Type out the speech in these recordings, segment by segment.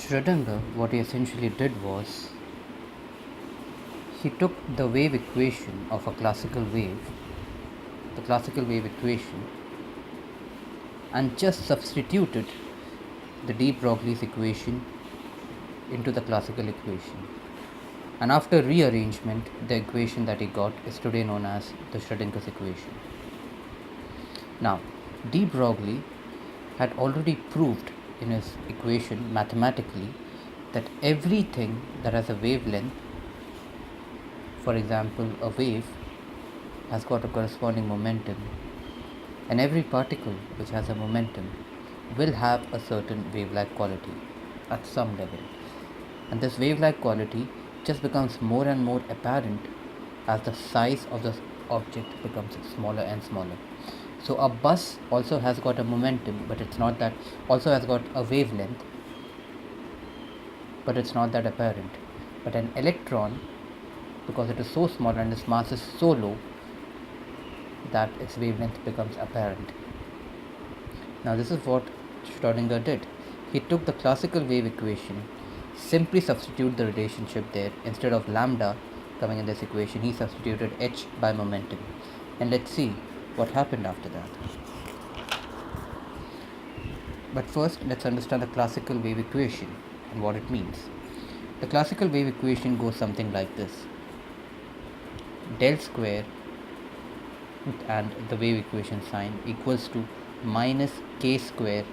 Schrödinger, what he essentially did was he took the wave equation of a classical wave, the classical wave equation, and just substituted the de Broglie's equation into the classical equation. And after rearrangement, the equation that he got is today known as the Schrödinger's equation. Now, de Broglie had already proved in his equation mathematically that everything that has a wavelength, for example a wave, has got a corresponding momentum, and every particle which has a momentum will have a certain wave-like quality at some level, and this wave-like quality just becomes more and more apparent as the size of the object becomes smaller and smaller. So a bus also has got a momentum, but it's not that, also has got a wavelength, but it's not that apparent. But an electron, because it is so small and its mass is so low, that its wavelength becomes apparent. Now this is what Schrödinger did. He took the classical wave equation, simply substitute the relationship there. Instead of lambda coming in this equation, he substituted h by momentum. And let's see what happened after that. But first, let's understand the classical wave equation and what it means. The classical wave equation goes something like this. Del square and the wave equation sign equals to minus k square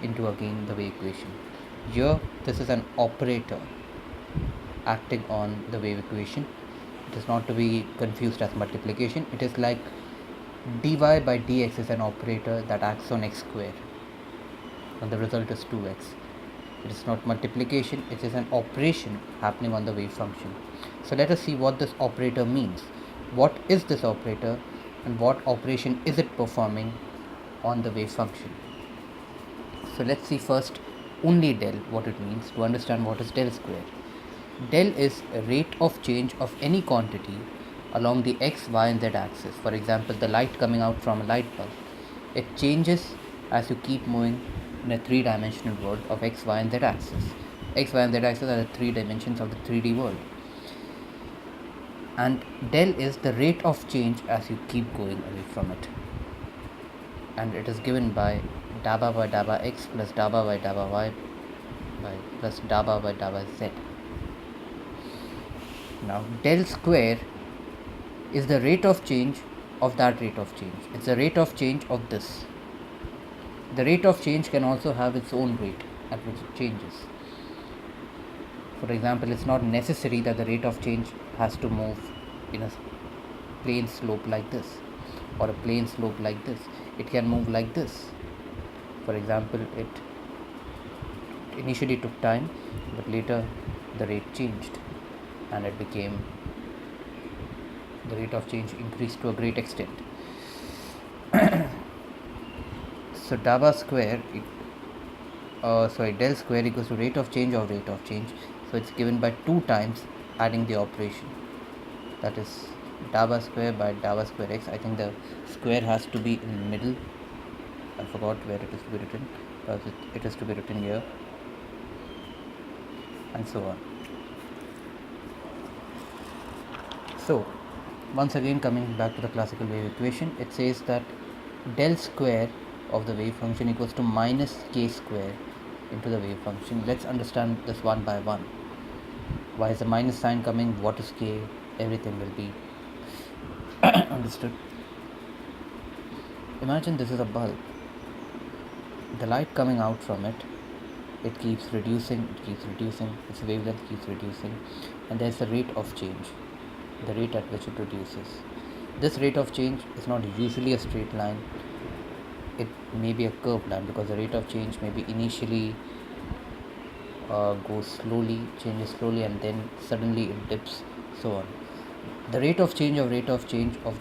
into again the wave equation. Here, this is an operator acting on the wave equation. It is not to be confused as multiplication. It is like dy by dx is an operator that acts on x square, and the result is 2x. It is not multiplication, it is an operation happening on the wave function. So let us see what this operator means. What is this operator and what operation is it performing on the wave function? So let's see first only del, what it means, to understand what is del square. Del is a rate of change of any quantity along the x, y and z axis. For example, the light coming out from a light bulb. It changes as you keep moving in a three-dimensional world of x, y and z axis. X, y and z axis are the three dimensions of the 3D world. And del is the rate of change as you keep going away from it. And it is given by dabba by dabba x plus dabba by dabba y plus dabba by dabba z. Now, del square is the rate of change of that rate of change. It's the rate of change of this. The rate of change can also have its own rate at which it changes. For example, it's not necessary that the rate of change has to move in a plane slope like this or a plane slope like this. It can move like this. For example, it initially took time, but later the rate changed and it became, the rate of change increased to a great extent. So dabba square, del square equals to rate of change of rate of change. So it's given by 2 times adding the operation. That is dabba square by dabba square x. I think the square has to be in the middle. I forgot where it is to be written, but it is to be written here, and so on. So once again, coming back to the classical wave equation, it says that del square of the wave function equals to minus k square into the wave function. Let's understand this one by one. Why is the minus sign coming? What is k? Everything will be understood. Imagine this is a bulb. The light coming out from it, it keeps reducing, its wavelength keeps reducing, and there's a rate of change, the rate at which it reduces. This rate of change is not usually a straight line. It may be a curved line, because the rate of change may be initially goes slowly, changes slowly, and then suddenly it dips, so on. The rate of change of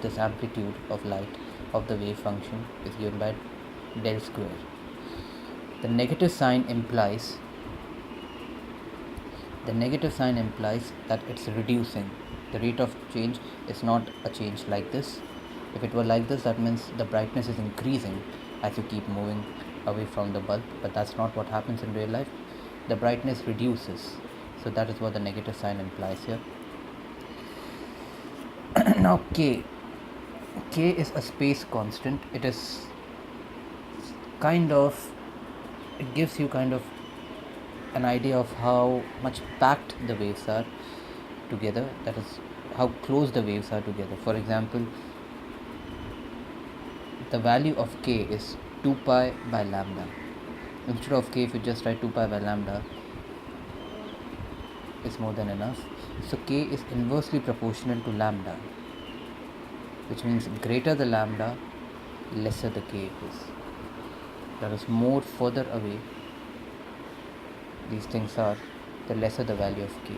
this amplitude of light of the wave function is given by del square. The negative sign implies that it's reducing. The rate of change is not a change like this. If it were like this, that means the brightness is increasing as you keep moving away from the bulb, but that's not what happens in real life. the brightness reduces. So that is what the negative sign implies here. Now k is a space constant. It is it gives you kind of an idea of how much packed the waves are together, that is how close the waves are together. For example, the value of k is 2 pi by lambda. Instead of k, if you just write 2 pi by lambda, is more than enough. So k is inversely proportional to lambda, which means greater the lambda, lesser the k is. That is, more further away these things are, the lesser the value of k.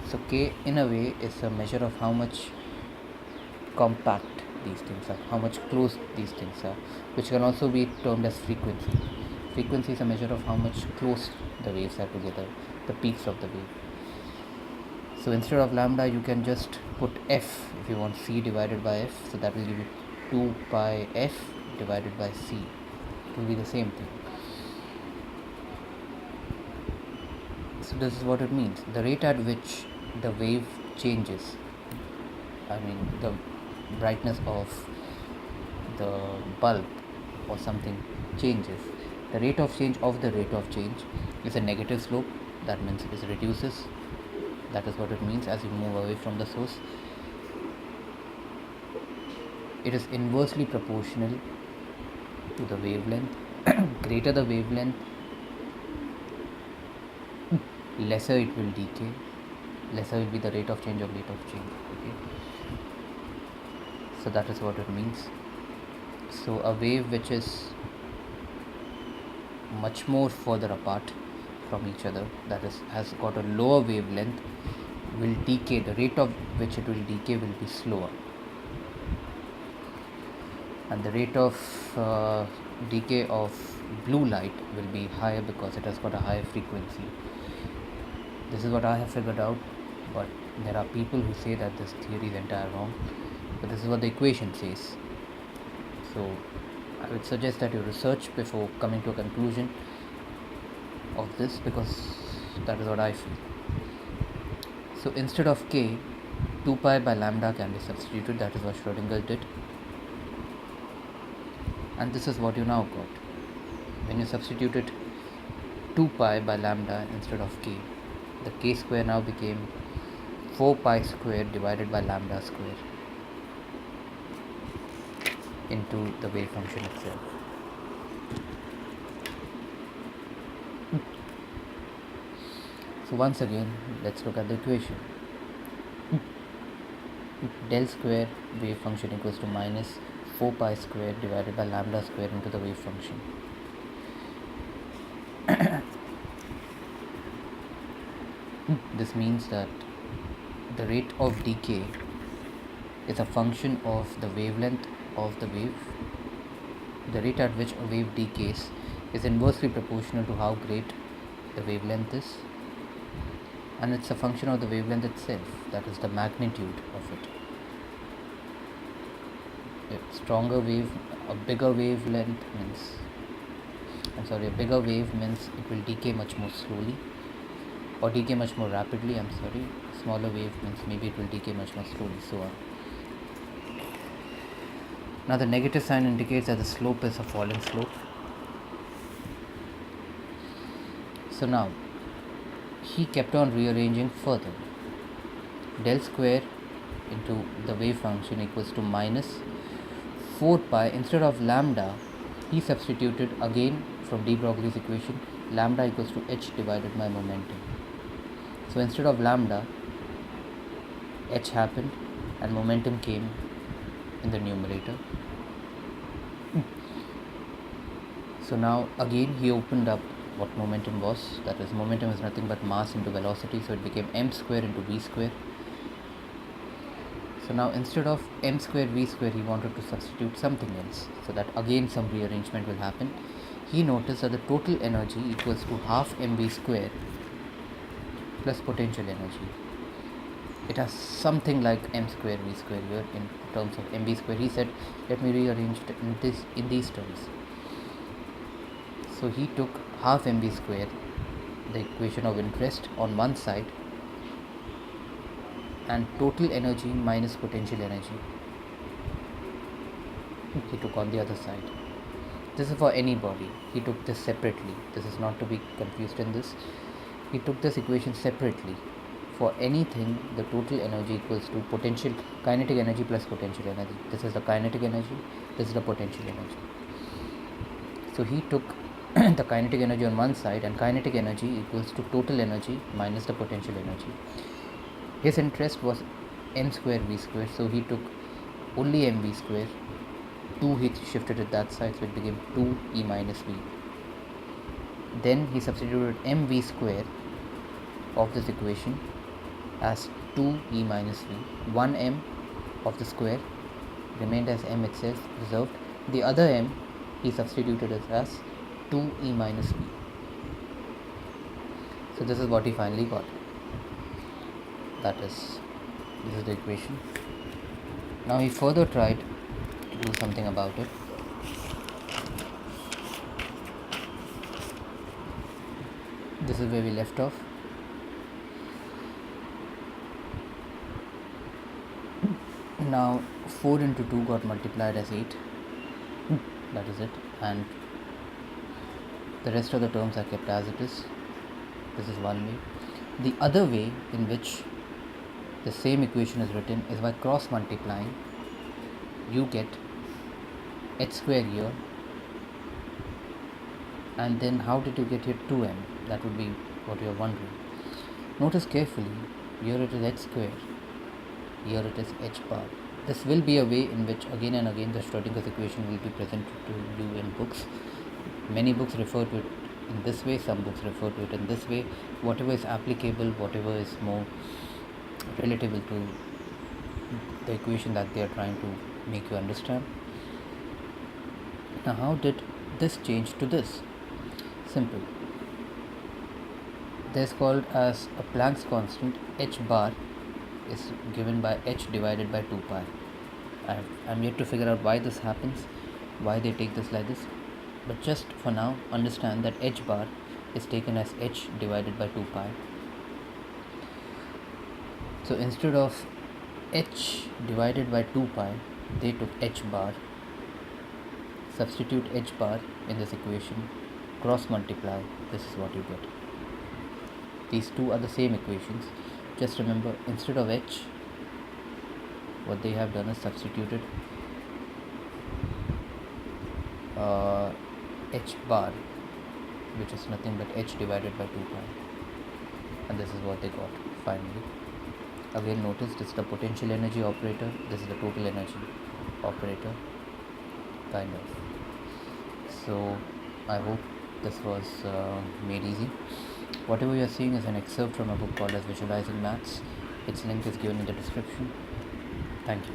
So k in a way is a measure of how much compact these things are, how much close these things are, which can also be termed as frequency. Frequency is a measure of how much close the waves are together, the peaks of the wave. So instead of lambda, you can just put f if you want c divided by f. So that will give you 2 pi f divided by c. It will be the same thing. So this is what it means. The rate at which the wave changes, the brightness of the bulb or something changes, the rate of change of the rate of change is a negative slope. That means it reduces. That is what it means as you move away from the source. It is inversely proportional to the wavelength. Greater the wavelength, lesser it will decay, lesser will be the rate of change. Okay, so that is what it means. So a wave which is much more further apart from each other, that is, has got a lower wavelength, will decay. The rate of which it will decay will be slower, and the rate of decay of blue light will be higher because it has got a higher frequency. This is what I have figured out, but there are people who say that this theory is entirely wrong, but this is what the equation says. So I would suggest that you research before coming to a conclusion of this, because that is what I feel. So instead of k, 2 pi by lambda can be substituted. That is what Schrodinger did, and this is what you now got. When you substituted 2 pi by lambda instead of k, the k square now became 4 pi square divided by lambda square into the wave function itself. So once again, let's look at the equation. Del square wave function equals to minus 4 pi square divided by lambda square into the wave function. This means that the rate of decay is a function of the wavelength of the wave. The rate at which a wave decays is inversely proportional to how great the wavelength is, and it's a function of the wavelength itself, that is the magnitude of it. A stronger wave, a bigger wavelength means, a bigger wave means it will decay much more slowly or decay much more rapidly. Smaller wave means maybe it will decay much more slowly, so on. Now the negative sign indicates that the slope is a falling slope. So now he kept on rearranging further. Del square into the wave function equals to minus 4 pi. Instead of lambda, he substituted again from de Broglie's equation, lambda equals to h divided by momentum. So instead of lambda, h happened and momentum came in the numerator. So now again he opened up what momentum was. That is, momentum is nothing but mass into velocity, so it became m square into v square. So now instead of m square v square, he wanted to substitute something else, so that again some rearrangement will happen. He noticed that the total energy equals to half mv square plus potential energy. It has something like m square v square here in terms of mv square. He said, let me rearrange it in these terms. So he took half mv square, the equation of interest, on one side, and total energy minus potential energy he took on the other side. This is for any body. He took this separately. This is not to be confused in this. He took this equation separately. For anything, the total energy equals to potential kinetic energy plus potential energy. This is the kinetic energy. This is the potential energy. So he took the kinetic energy on one side, and kinetic energy equals to total energy minus the potential energy. His interest was m square v square, so he took only mv square. 2 he shifted it that side, so it became 2e minus v. Then he substituted mv square of this equation as 2e minus v. 1m of the square remained as m itself, reserved. The other m he substituted it as 2e minus v. So this is what he finally got. This is the equation. Now he further tried to do something about it. This is where we left off. Now 4 into 2 got multiplied as 8. That is it. And the rest of the terms are kept as it is. This is one way. The other way in which the same equation is written is by cross multiplying. You get h square here, and then how did you get here 2m? That would be what you are wondering. Notice carefully, here it is h square, here it is h bar. This will be a way in which again and again the Schrodinger's equation will be presented to you in books. Many books refer to it in this way, some books refer to it in this way. Whatever is applicable, whatever is more relatable to the equation that they are trying to make you understand. Now how did this change to this? Simple. This is called as a Planck's constant. H bar is given by h divided by 2 pi. I'm yet to figure out why this happens, why they take this like this, but just for now understand that h bar is taken as h divided by 2 pi. So instead of h divided by 2 pi, they took h bar. Substitute h bar in this equation, cross multiply, this is what you get. These two are the same equations. Just remember, instead of h, what they have done is substituted h bar, which is nothing but h divided by 2 pi, and this is what they got finally. Again, notice this is the potential energy operator, this is the total energy operator, kind of. So I hope this was made easy. Whatever you are seeing is an excerpt from a book called as Visualizing Maths. Its link is given in the description. Thank you.